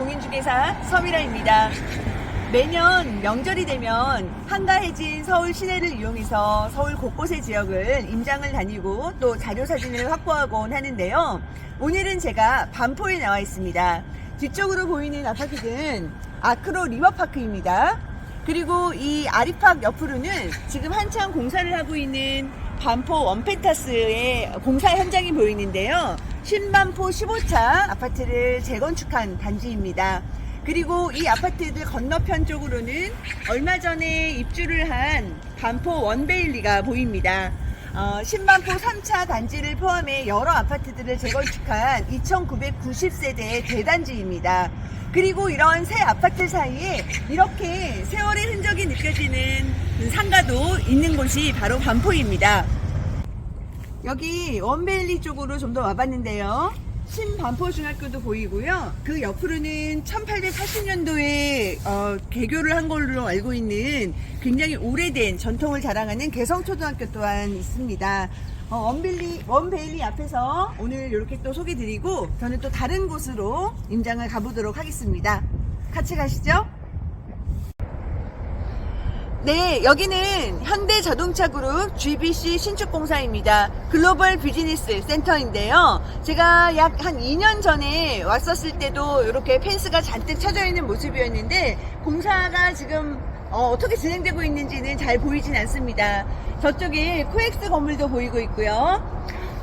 공인중개사 서미라입니다. 매년 명절이 되면 한가해진 서울 시내를 이용해서 서울 곳곳의 지역을 임장을 다니고 또 자료사진을 확보하곤 하는데요. 오늘은 제가 반포에 나와 있습니다. 뒤쪽으로 보이는 아파트는 아크로 리버파크입니다. 그리고 이 아리팍 옆으로는 지금 한창 공사를 하고 있는 반포 원펜타스의 공사 현장이 보이는데요. 신반포 15차 아파트를 재건축한 단지입니다. 그리고 이 아파트들 건너편 쪽으로는 얼마 전에 입주를 한 반포 원베일리가 보입니다. 신반포 3차 단지를 포함해 여러 아파트들을 재건축한 2990세대의 대단지입니다. 그리고 이런 새 아파트 사이에 이렇게 세월의 흔적이 느껴지는 상가도 있는 곳이 바로 반포입니다. 여기 원베일리 쪽으로 좀 더 와봤는데요. 신반포중학교도 보이고요. 그 옆으로는 1880년도에 개교를 한 걸로 알고 있는 굉장히 오래된 전통을 자랑하는 개성초등학교 또한 있습니다. 원베일리 앞에서 오늘 이렇게 또 소개드리고 저는 또 다른 곳으로 임장을 가보도록 하겠습니다. 같이 가시죠. 네, 여기는 현대자동차그룹 GBC 신축공사입니다. 글로벌 비즈니스 센터인데요. 제가 약 한 2년 전에 왔었을 때도 이렇게 펜스가 잔뜩 쳐져 있는 모습이었는데 공사가 지금 어떻게 진행되고 있는지는 잘 보이진 않습니다. 저쪽에 코엑스 건물도 보이고 있고요.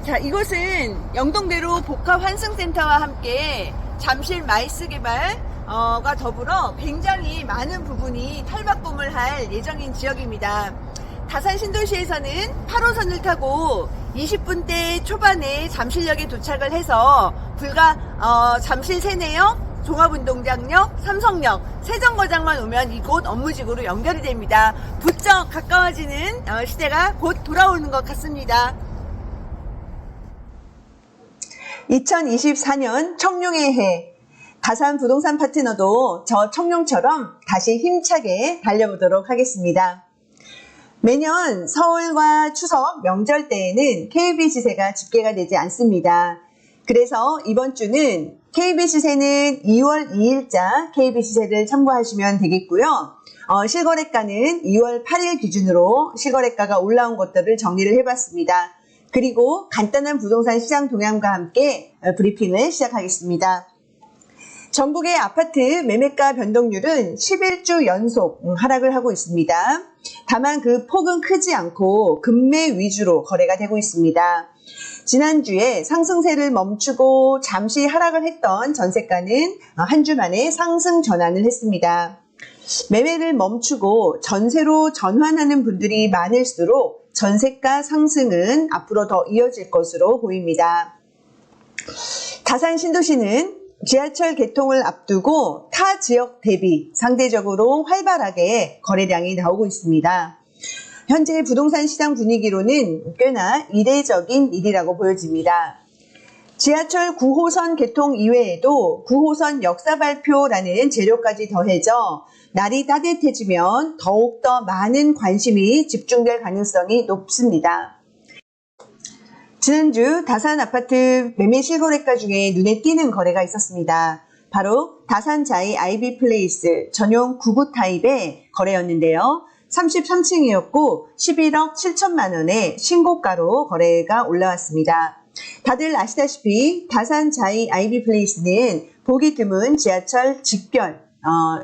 자, 이곳은 영동대로 복합환승센터와 함께 잠실 마이스 개발 가 더불어 굉장히 많은 부분이 탈바꿈을 할 예정인 지역입니다. 다산 신도시에서는 8호선을 타고 20분대 초반에 잠실역에 도착을 해서 불과 잠실 세내역, 종합운동장역, 삼성역, 세정거장만 오면 이곳 업무지구로 연결이 됩니다. 부쩍 가까워지는 시대가 곧 돌아오는 것 같습니다. 2024년 청룡의 해, 다산 부동산 파트너도 저 청룡처럼 다시 힘차게 달려보도록 하겠습니다. 매년 서울과 추석 명절 때에는 KB 시세가 집계가 되지 않습니다. 그래서 이번 주는 KB 시세는 2월 2일자 KB 시세를 참고하시면 되겠고요. 실거래가는 2월 8일 기준으로 실거래가가 올라온 것들을 정리를 해봤습니다. 그리고 간단한 부동산 시장 동향과 함께 브리핑을 시작하겠습니다. 전국의 아파트 매매가 변동률은 11주 연속 하락을 하고 있습니다. 다만 그 폭은 크지 않고 급매 위주로 거래가 되고 있습니다. 지난주에 상승세를 멈추고 잠시 하락을 했던 전세가는 한 주 만에 상승 전환을 했습니다. 매매를 멈추고 전세로 전환하는 분들이 많을수록 전세가 상승은 앞으로 더 이어질 것으로 보입니다. 다산 신도시는 지하철 개통을 앞두고 타 지역 대비 상대적으로 활발하게 거래량이 나오고 있습니다. 현재 부동산 시장 분위기로는 꽤나 이례적인 일이라고 보여집니다. 지하철 9호선 개통 이외에도 9호선 역사 발표라는 재료까지 더해져 날이 따뜻해지면 더욱더 많은 관심이 집중될 가능성이 높습니다. 지난주 다산 아파트 매매 실거래가 중에 눈에 띄는 거래가 있었습니다. 바로 다산 자이 아이비 플레이스 전용 9구 타입의 거래였는데요. 33층이었고 11억 7천만 원의 신고가로 거래가 올라왔습니다. 다들 아시다시피 다산 자이 아이비 플레이스는 보기 드문 지하철 직결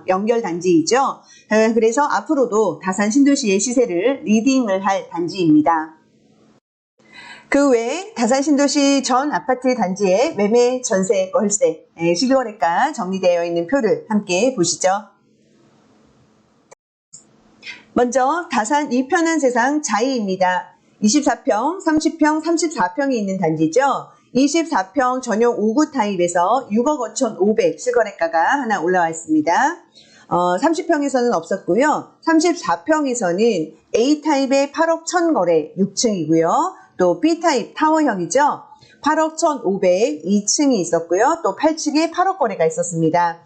연결 단지이죠. 그래서 앞으로도 다산 신도시의 시세를 리딩을 할 단지입니다. 그 외에 다산 신도시 전 아파트 단지의 매매, 전세, 월세, 실거래가 정리되어 있는 표를 함께 보시죠. 먼저 다산 이편한 세상 자이입니다. 24평, 30평, 34평이 있는 단지죠. 24평 전용 5구 타입에서 6억 5,500 실거래가가 하나 올라와 있습니다. 30평에서는 없었고요. 34평에서는 A타입의 8억 1,000 거래 6층이고요. 또 B타입 타워형이죠. 8억 1,500 2층이 있었고요. 또 8층에 8억 거래가 있었습니다.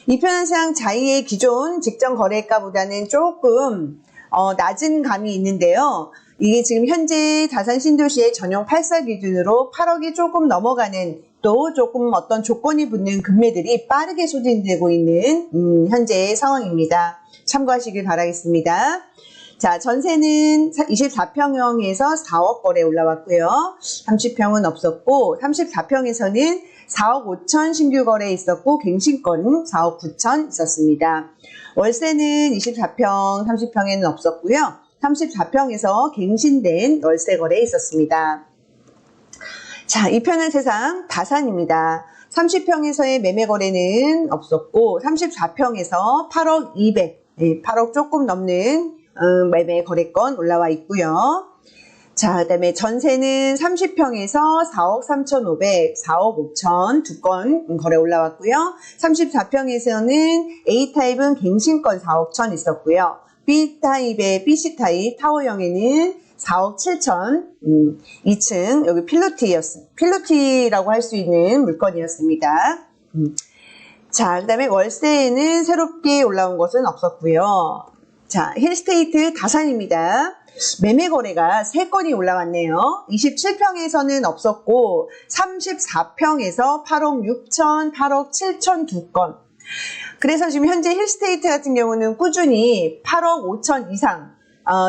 이편한상 자이의 기존 직전 거래가보다는 조금 낮은 감이 있는데요. 이게 지금 현재 다산 신도시의 전용 8사 기준으로 8억이 조금 넘어가는 또 조금 어떤 조건이 붙는 금매들이 빠르게 소진되고 있는 현재의 상황입니다. 참고하시길 바라겠습니다. 자, 전세는 24평형에서 4억 거래 올라왔고요. 30평은 없었고 34평에서는 4억 5천 신규 거래 있었고 갱신권 4억 9천 있었습니다. 월세는 24평, 30평에는 없었고요. 34평에서 갱신된 월세 거래 있었습니다. 자, 이 편한 세상 다산입니다. 30평에서의 매매 거래는 없었고 34평에서 8억 200, 8억 조금 넘는 매매 거래권 올라와 있고요. 자, 그 다음에 전세는 30평에서 4억 3,500, 4억 5천 두 건 거래 올라왔고요. 34평에서는 A타입은 갱신권 4억 1천 있었고요. B타입의 BC타입 타워형에는 4억 7천 2층 여기 필로티라고 할 수 있는 물건이었습니다. 자, 그 다음에 월세에는 새롭게 올라온 것은 없었고요. 자, 힐스테이트 다산입니다. 매매 거래가 3건이 올라왔네요. 27평에서는 없었고 34평에서 8억 6천, 8억 7천 2건. 그래서 지금 현재 힐스테이트 같은 경우는 꾸준히 8억 5천 이상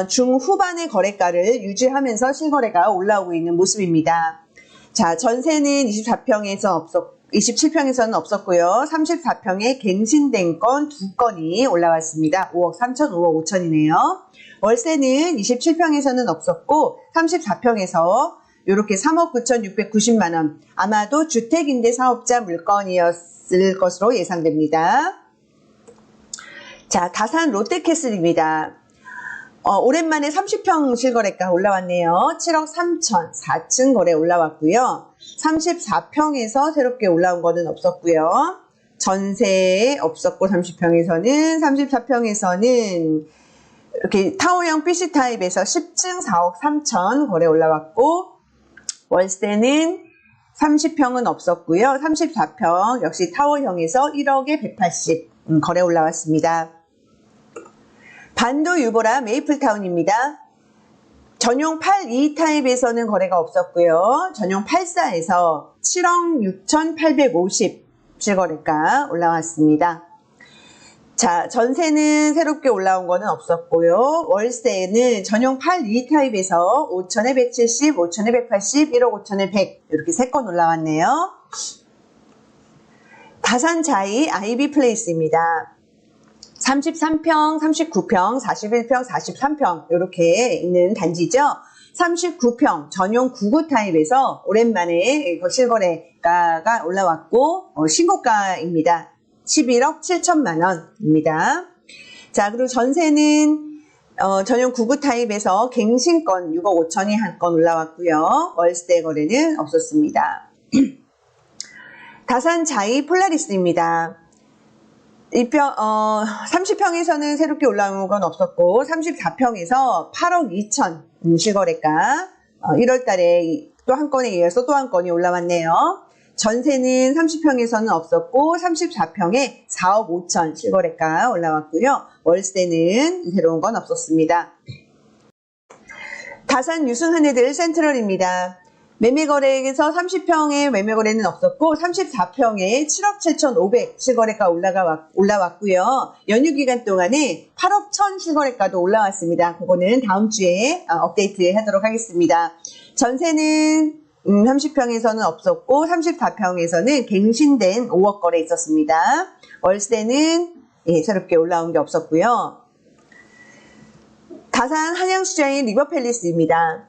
중후반의 거래가를 유지하면서 실거래가 올라오고 있는 모습입니다. 자, 전세는 27평에서는 없었고요. 34평에 갱신된 건 2건이 올라왔습니다. 5억 3천, 5억 5천이네요. 월세는 27평에서는 없었고 34평에서 이렇게 3억 9천 690만 원. 아마도 주택임대 사업자 물건이었을 것으로 예상됩니다. 자, 다산 롯데캐슬입니다. 오랜만에 30평 실거래가 올라왔네요. 7억 3천 4층 거래 올라왔고요. 34평에서 새롭게 올라온 거는 없었고요. 전세 없었고 30평에서는 34평에서는 이렇게 타워형 BC타입에서 10층 4억 3천 거래 올라왔고 월세는 30평은 없었고요. 34평 역시 타워형에서 1억에 180 거래 올라왔습니다. 반도 유보라 메이플타운입니다. 전용 82 타입에서는 거래가 없었고요. 전용 84에서 7억 6,850 실거래가 올라왔습니다. 자, 전세는 새롭게 올라온 거는 없었고요. 월세는 전용 82 타입에서 5천에 170, 5천에 180, 1억 5천에 100 이렇게 3건 올라왔네요. 다산 자이 아이비 플레이스입니다. 33평, 39평, 41평, 43평 이렇게 있는 단지죠. 39평 전용 99 타입에서 오랜만에 실거래가가 올라왔고 신고가입니다. 11억 7천만 원입니다. 자, 그리고 전세는 전용 99 타입에서 갱신권 6억 5천이 한 건 올라왔고요. 월세 거래는 없었습니다. 다산 자이 폴라리스입니다. 30평에서는 새롭게 올라온 건 없었고 34평에서 8억 2천 실거래가 1월 달에 또 한 건에 이어서 또 한 건이 올라왔네요. 전세는 30평에서는 없었고 34평에 4억 5천 실거래가 올라왔고요. 월세는 새로운 건 없었습니다. 다산 유승한애들 센트럴입니다. 매매거래에서 30평의 매매거래는 없었고 34평에 7억 7,500 실거래가 올라왔고요. 연휴 기간 동안에 8억 1천 실거래가도 올라왔습니다. 그거는 다음 주에 업데이트 하도록 하겠습니다. 전세는 30평에서는 없었고 34평에서는 갱신된 5억 거래 있었습니다. 월세는 새롭게 올라온 게 없었고요. 다산 한양수자인 리버팰리스입니다.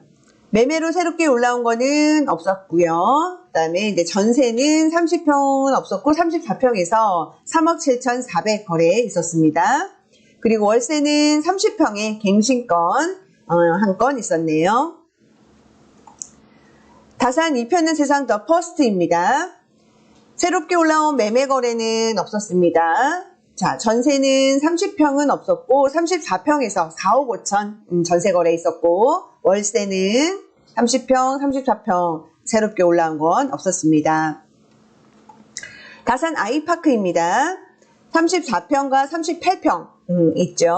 매매로 새롭게 올라온 거는 없었고요. 그 다음에 이제 전세는 30평은 없었고 34평에서 3억 7,400 거래 있었습니다. 그리고 월세는 30평에 갱신권 한 건 있었네요. 다산 이편은 세상 더 퍼스트입니다. 새롭게 올라온 매매 거래는 없었습니다. 자, 전세는 30평은 없었고 34평에서 4억 5천 전세 거래 있었고 월세는 30평, 34평 새롭게 올라온 건 없었습니다. 다산 아이파크입니다. 34평과 38평 있죠.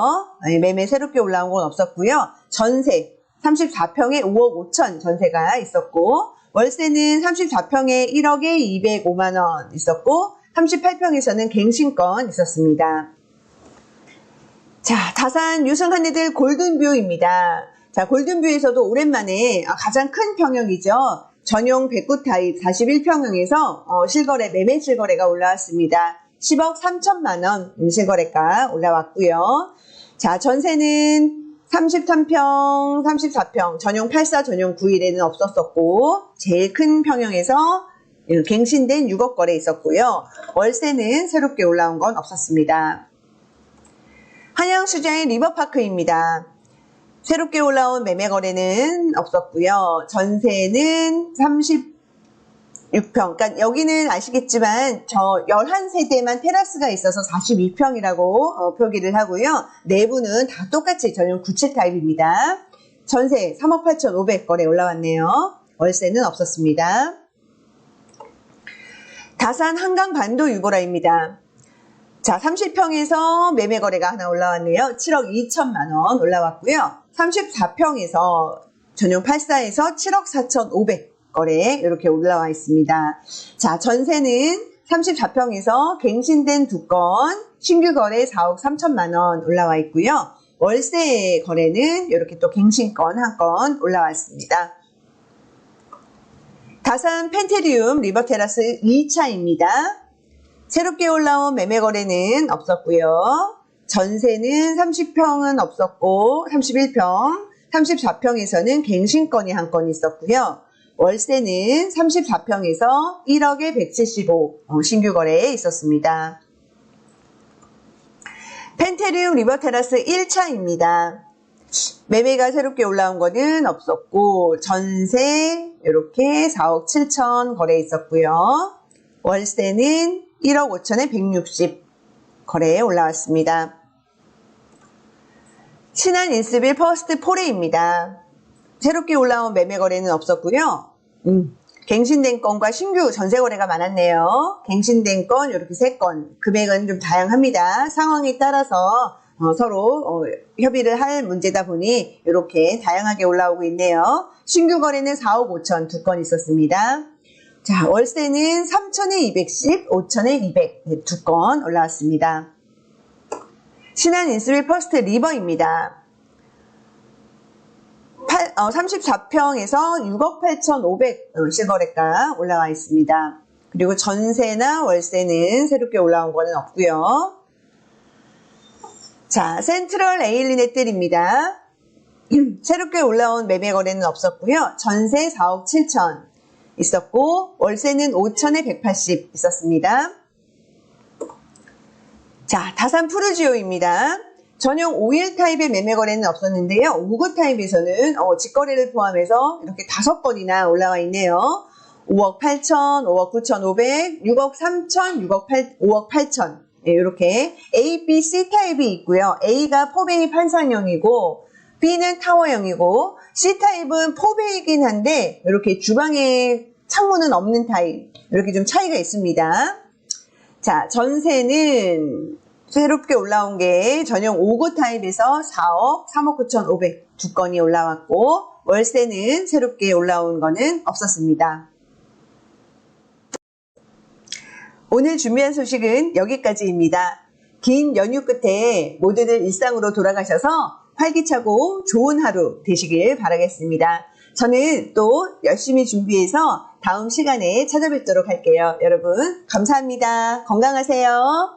매매 새롭게 올라온 건 없었고요. 전세 34평에 5억 5천 전세가 있었고 월세는 34평에 1억에 205만 원 있었고 38평에서는 갱신권 있었습니다. 자, 다산 유승한 애들 골든뷰입니다. 자, 골든뷰에서도 오랜만에 가장 큰 평형이죠. 전용 109 타입 41평형에서 실거래, 매매 실거래가 올라왔습니다. 10억 3천만 원 실거래가 올라왔고요. 자, 전세는 33평, 34평, 전용 84, 전용 91에는 없었었고 제일 큰 평형에서 갱신된 6억 거래 있었고요. 월세는 새롭게 올라온 건 없었습니다. 한양수자의 리버파크입니다. 새롭게 올라온 매매 거래는 없었고요. 전세는 36평. 그러니까 여기는 아시겠지만 저 11세대만 테라스가 있어서 42평이라고 표기를 하고요. 내부는 다 똑같이 전용 97 타입입니다. 전세 3억 8,500 거래 올라왔네요. 월세는 없었습니다. 다산 한강 반도 유보라입니다. 자, 30평에서 매매 거래가 하나 올라왔네요. 7억 2천만 원 올라왔고요. 34평에서 전용 84에서 7억 4,500 거래 이렇게 올라와 있습니다. 자, 전세는 34평에서 갱신된 2건, 신규 거래 4억 3천만 원 올라와 있고요. 월세 거래는 이렇게 또 갱신권 한 건 올라왔습니다. 다산 펜테리움 리버테라스 2차입니다. 새롭게 올라온 매매 거래는 없었고요. 전세는 30평은 없었고 31평, 34평에서는 갱신권이 한 건 있었고요. 월세는 34평에서 1억에 175 신규 거래에 있었습니다. 펜테리움 리버테라스 1차입니다. 매매가 새롭게 올라온 거는 없었고 전세 이렇게 4억 7천 거래 있었고요. 월세는 1억 5천에 160 거래에 올라왔습니다. 신한 인스빌 퍼스트 포레입니다. 새롭게 올라온 매매 거래는 없었고요. 갱신된 건과 신규 전세 거래가 많았네요. 갱신된 건 이렇게 3건, 금액은 좀 다양합니다. 상황에 따라서 서로 협의를 할 문제다 보니 이렇게 다양하게 올라오고 있네요. 신규 거래는 4억 5천 2건 있었습니다. 자, 월세는 3천에 210, 5천에 200 2건 올라왔습니다. 신한 인스빌 퍼스트 리버입니다. 34평에서 6억 8,500 실거래가 올라와 있습니다. 그리고 전세나 월세는 새롭게 올라온 거는 없고요. 자, 센트럴 에일리넷들입니다. 새롭게 올라온 매매 거래는 없었고요. 전세 4억 7천 있었고 월세는 5천에 180 있었습니다. 자, 다산 푸르지오입니다. 전용 51 타입의 매매 거래는 없었는데요. 59 타입에서는 직거래를 포함해서 이렇게 5건이나 올라와 있네요. 5억 8천, 5억 9,500, 6억 3천, 5억 8천 이렇게 A, B, C 타입이 있고요. A가 포베이 판상형이고 B는 타워형이고 C 타입은 포베이긴 한데 이렇게 주방에 창문은 없는 타입 이렇게 좀 차이가 있습니다. 자, 전세는 새롭게 올라온 게 전용 59 타입에서 4억 3억 9,500 2건이 올라왔고 월세는 새롭게 올라온 거는 없었습니다. 오늘 준비한 소식은 여기까지입니다. 긴 연휴 끝에 모두들 일상으로 돌아가셔서 활기차고 좋은 하루 되시길 바라겠습니다. 저는 또 열심히 준비해서 다음 시간에 찾아뵙도록 할게요. 여러분 감사합니다. 건강하세요.